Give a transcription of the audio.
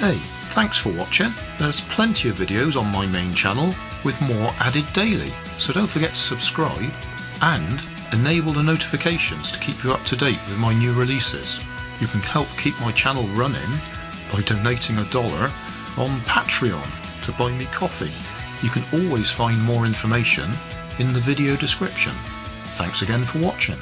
Hey, thanks for watching. There's plenty of videos on my main channel with more added daily, so don't forget to subscribe and enable the notifications to keep you up to date with my new releases. You can help keep my channel running by donating $1 on Patreon to buy me coffee. You can always find more information in the video description. Thanks again for watching.